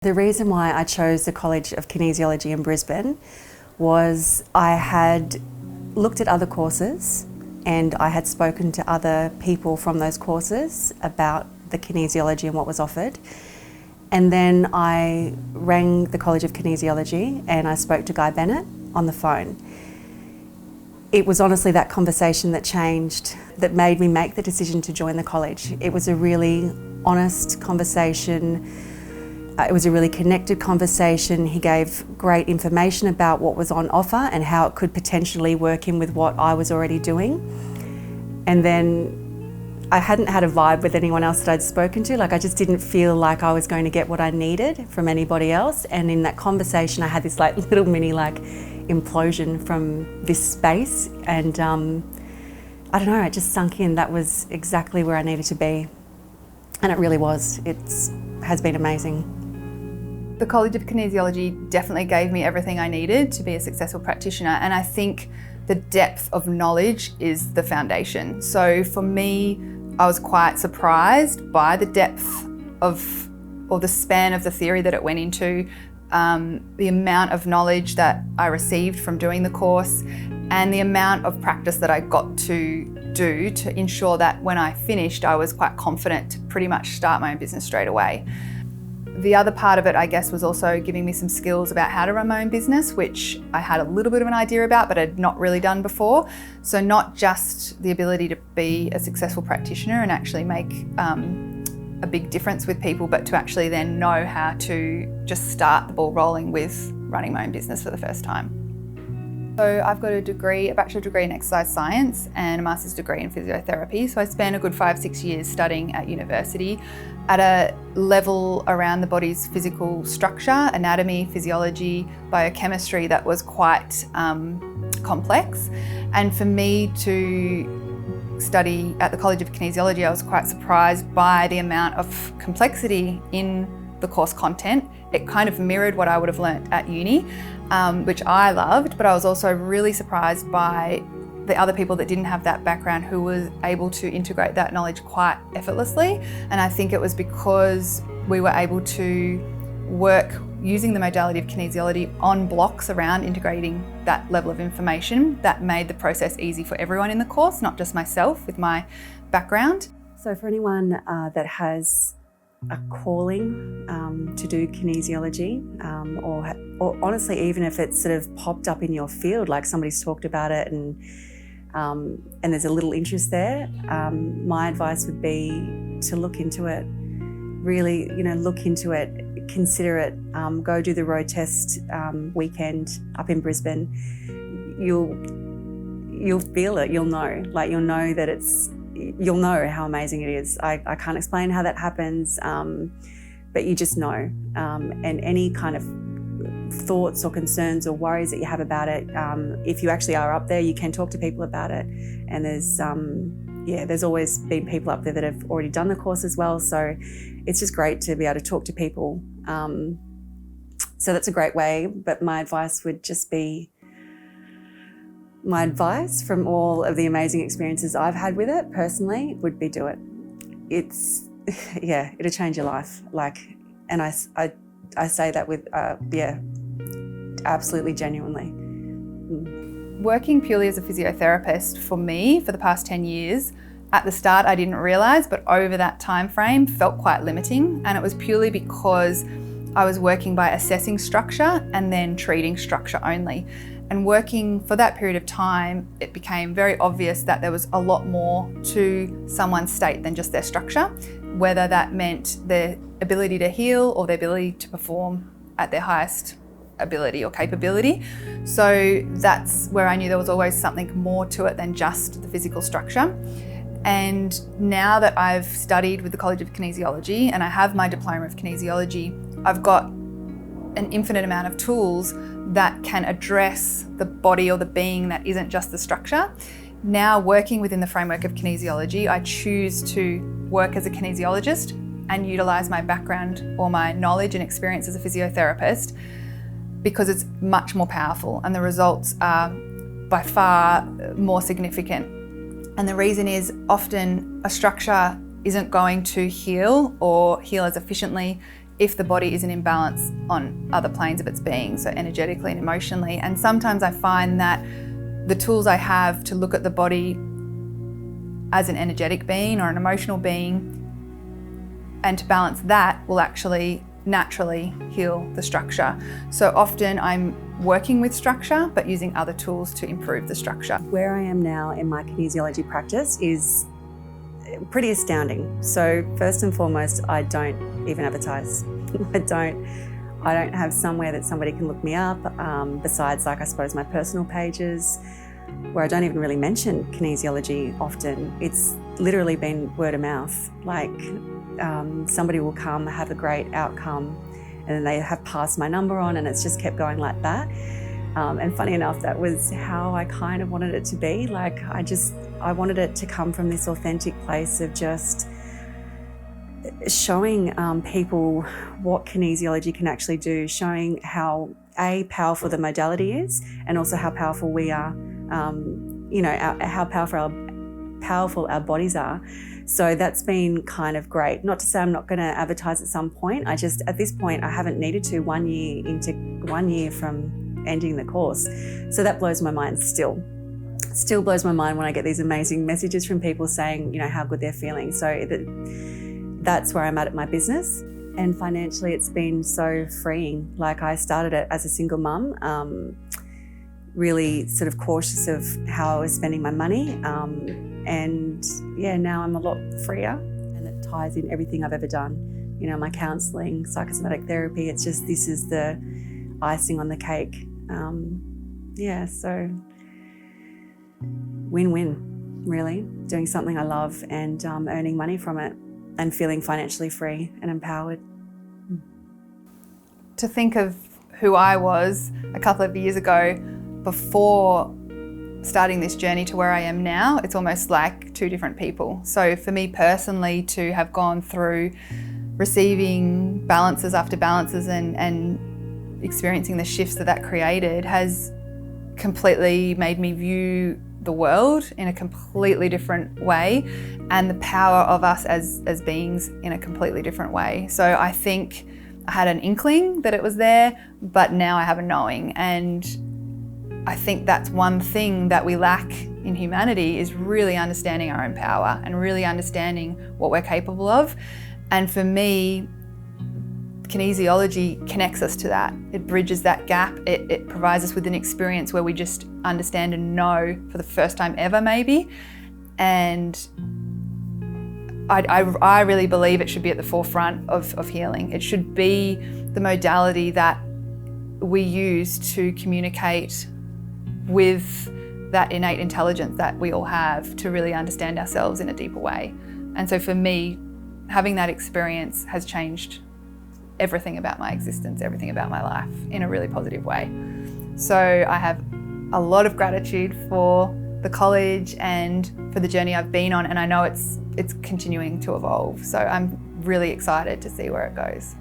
The reason why I chose the College of Kinesiology in Brisbane was I had looked at other courses and I had spoken to other people from those courses about the kinesiology and what was offered. And then I rang the College of Kinesiology and I spoke to Guy Bennett on the phone. It was honestly that conversation that changed, that made me make the decision to join the college. It was a really honest conversation. It was a really connected conversation. He gave great information about what was on offer and how it could potentially work in with what I was already doing. And then I hadn't had a vibe with anyone else that I'd spoken to. I just didn't feel like I was going to get what I needed from anybody else. And in that conversation, I had this little mini implosion from this space. And I don't know, it just sunk in. That was exactly where I needed to be. And it really was. It has been amazing. The College of Kinesiology definitely gave me everything I needed to be a successful practitioner, and I think the depth of knowledge is the foundation. So for me, I was quite surprised by the depth of, or the span of the theory that it went into, the amount of knowledge that I received from doing the course, and the amount of practice that I got to do to ensure that when I finished, I was quite confident to pretty much start my own business straight away. The other part of it, I guess, was also giving me some skills about how to run my own business, which I had a little bit of an idea about, but had not really done before. So not just the ability to be a successful practitioner and actually make a big difference with people, but to actually then know how to just start the ball rolling with running my own business for the first time. So I've got a bachelor degree in exercise science and a master's degree in physiotherapy. So I spent a good 5-6 years studying at university at a level around the body's physical structure, anatomy, physiology, biochemistry that was quite complex. And for me to study at the College of Kinesiology, I was quite surprised by the amount of complexity in the course content. It kind of mirrored what I would have learnt at uni, which I loved, but I was also really surprised by the other people that didn't have that background who were able to integrate that knowledge quite effortlessly. And I think it was because we were able to work using the modality of kinesiology on blocks around integrating that level of information that made the process easy for everyone in the course, not just myself with my background. So for anyone that has a calling to do kinesiology, or honestly, even if it's sort of popped up in your field, like somebody's talked about it and there's a little interest there, my advice would be to look into it. Really, look into it, consider it, go do the road test weekend up in Brisbane. You'll feel it, you'll know that you'll know how amazing it is. I can't explain how that happens, but you just know. And any kind of thoughts or concerns or worries that you have about it, if you actually are up there, you can talk to people about it. And there's always been people up there that have already done the course as well. So it's just great to be able to talk to people. So that's a great way, but my advice from all of the amazing experiences I've had with it personally would be do it. It'll change your life. And I say that with, absolutely genuinely. Working purely as a physiotherapist for me for the past 10 years, at the start I didn't realise, but over that time frame felt quite limiting. And it was purely because I was working by assessing structure and then treating structure only. And working for that period of time, it became very obvious that there was a lot more to someone's state than just their structure, whether that meant their ability to heal or their ability to perform at their highest ability or capability. So that's where I knew there was always something more to it than just the physical structure. And now that I've studied with the College of Kinesiology and I have my diploma of kinesiology, I've got an infinite amount of tools that can address the body or the being that isn't just the structure. Now working within the framework of kinesiology, I choose to work as a kinesiologist and utilise my background or my knowledge and experience as a physiotherapist because it's much more powerful and the results are by far more significant. And the reason is often a structure isn't going to heal or heal as efficiently if the body is in imbalance on other planes of its being, so energetically and emotionally. And sometimes I find that the tools I have to look at the body as an energetic being or an emotional being and to balance that will actually naturally heal the structure. So often I'm working with structure, but using other tools to improve the structure. Where I am now in my kinesiology practice is pretty astounding. So first and foremost, I don't even advertise. I don't have somewhere that somebody can look me up, besides I suppose my personal pages, where I don't even really mention kinesiology often. It's literally been word of mouth. Somebody will come, have a great outcome, and then they have passed my number on, and it's just kept going like that. And funny enough, that was how I kind of wanted it to be. I wanted it to come from this authentic place of just showing people what kinesiology can actually do, showing how powerful the modality is, and also how powerful we are. How powerful our bodies are. So that's been kind of great. Not to say I'm not going to advertise at some point. At this point, I haven't needed to 1 year from ending the course. So that blows my mind still. Still blows my mind when I get these amazing messages from people saying, how good they're feeling. So that's where I'm at my business. And financially, it's been so freeing. I started it as a single mum, really sort of cautious of how I was spending my money. Now I'm a lot freer, and it ties in everything I've ever done. My counselling, psychosomatic therapy, it's just, this is the icing on the cake. So win-win, really. Doing something I love and earning money from it and feeling financially free and empowered. To think of who I was a couple of years ago before starting this journey to where I am now, it's almost like two different people. So for me personally, to have gone through receiving balances after balances and experiencing the shifts that created has completely made me view the world in a completely different way, and the power of us as beings in a completely different way. So I think I had an inkling that it was there, but now I have a knowing. And I think that's one thing that we lack in humanity, is really understanding our own power and really understanding what we're capable of. And for me, kinesiology connects us to that. It bridges that gap. It provides us with an experience where we just understand and know for the first time ever, maybe. And I really believe it should be at the forefront of healing. It should be the modality that we use to communicate with that innate intelligence that we all have to really understand ourselves in a deeper way. And so for me, having that experience has changed everything about my existence, everything about my life in a really positive way. So I have a lot of gratitude for the college and for the journey I've been on, and I know it's continuing to evolve. So I'm really excited to see where it goes.